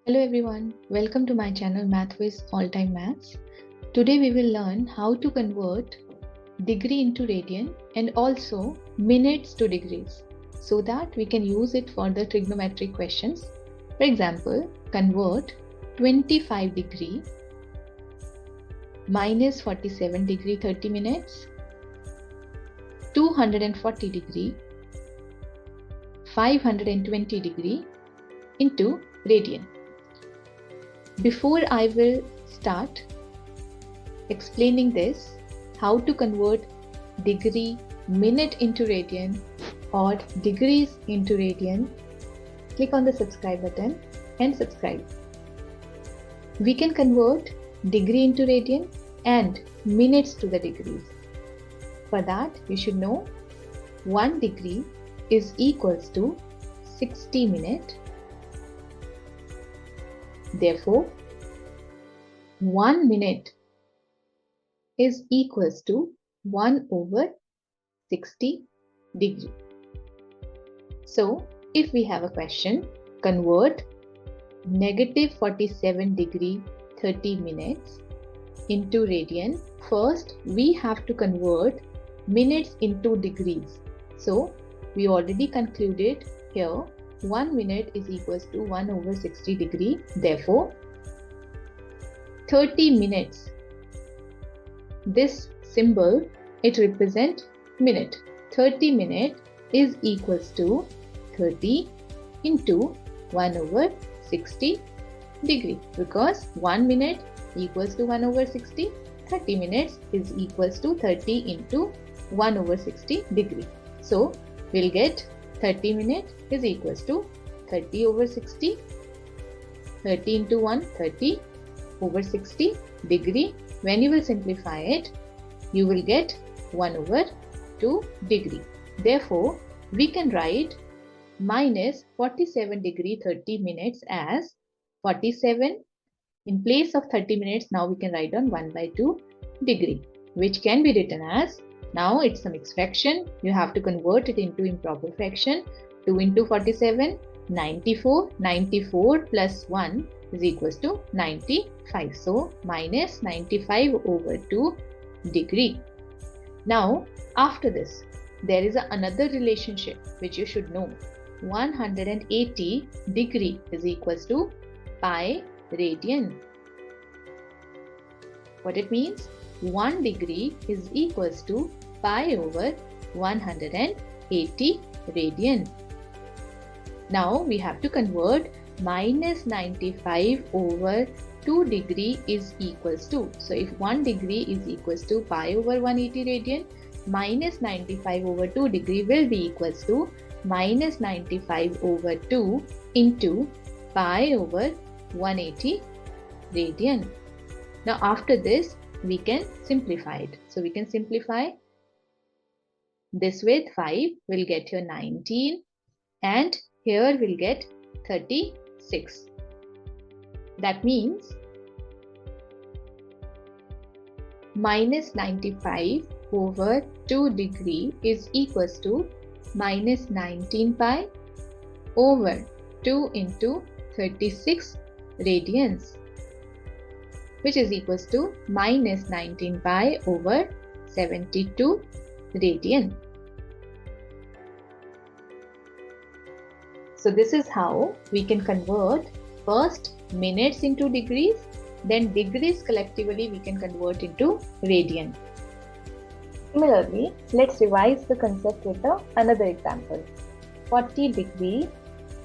Hello everyone, welcome to my channel Math with All Time Maths. Today we will learn how to convert degree into radian and also minutes to degrees so that we can use it for the trigonometric questions. For example, convert 25 degree minus 47 degree 30 minutes, 240 degree, 520 degree into radian. Before I will start explaining this, how to convert degree minute into radian or degrees into radian, click on the subscribe button and subscribe. We can convert degree into radian and minutes to the degrees. For that, you should know 1 degree is equals to 60 minutes. Therefore, 1 minute is equals to 1 over 60 degree. So, if we have a question, convert negative 47 degree 30 minutes into radian. First, we have to convert minutes into degrees. So, we already concluded here 1 minute is equals to 1 over 60 degree. Therefore, 30 minutes. This symbol, it represents minute. 30 minute is equals to 30 into 1 over 60 degree, because 1 minute equals to 1 over 60. 30 minutes is equals to 30 into 1 over 60 degree. So, we'll get 30 minutes is equals to 30 over 60, 30 into 1, 30 over 60 degree. When you will simplify it, you will get 1 over 2 degree. Therefore, we can write minus 47 degree 30 minutes as 47. In place of 30 minutes, now we can write down 1 by 2 degree, which can be written as, now it's a mixed fraction, you have to convert it into improper fraction. 2 into 47, 94. 94 plus 1 is equals to 95. So, minus 95 over 2 degree. Now, after this, there is another relationship which you should know. 180 degree is equals to pi radian. What it means? 1 degree is equals to pi over 180 radian. Now we have to convert minus 95 over 2 degree is equals to. So if 1 degree is equals to pi over 180 radian, minus 95 over 2 degree will be equals to minus 95 over 2 into pi over 180 radian. Now after this, we can simplify it. So we can simplify this with 5, we'll get here 19 and here we'll get 36. That means minus 95 over 2 degree is equals to minus 19 pi over 2 into 36 radians, which is equals to minus 19 pi over 72 radian. So this is how we can convert first minutes into degrees, then degrees collectively we can convert into radian. Similarly, let's revise the concept with another example. 40 degree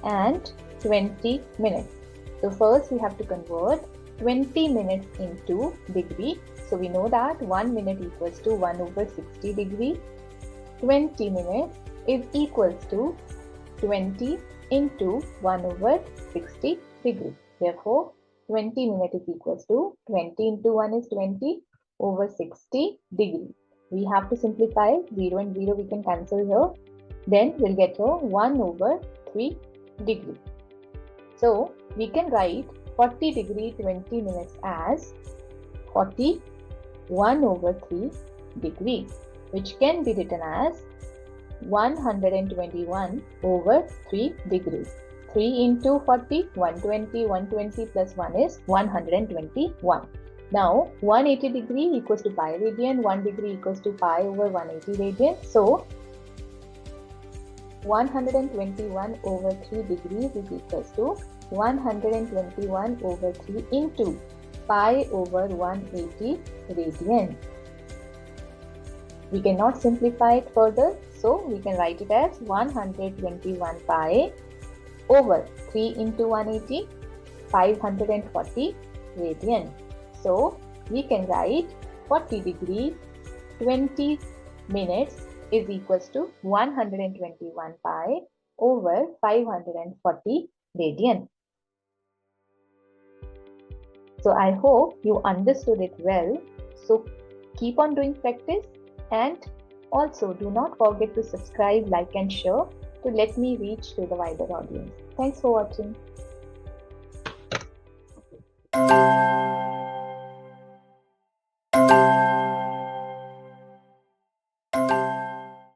and 20 minutes. So first we have to convert 20 minutes into degree. So we know that 1 minute equals to 1 over 60 degree. 20 minutes is equals to 20 into 1 over 60 degree. Therefore, 20 minutes is equals to 20 into 1 is 20 over 60 degree. We have to simplify 0 and 0 we can cancel here. Then we'll get here 1 over 3 degree. So we can write 40 degree 20 minutes as 41 over 3 degree, which can be written as 121 over 3 degrees. 3 into 40, 120, 120 plus 1 is 121. Now 180 degree equals to pi radian, 1 degree equals to pi over 180 radian. So 121 over 3 degrees is equals to 121 over 3 into pi over 180 radian. We cannot simplify it further, so we can write it as 121 pi over 3 into 180, 540 radian. So we can write 40 degrees 20 minutes is equals to 121 pi over 540 radian. So I hope you understood it well. So keep on doing practice, and also do not forget to subscribe, like and share to let me reach to the wider audience. Thanks for watching.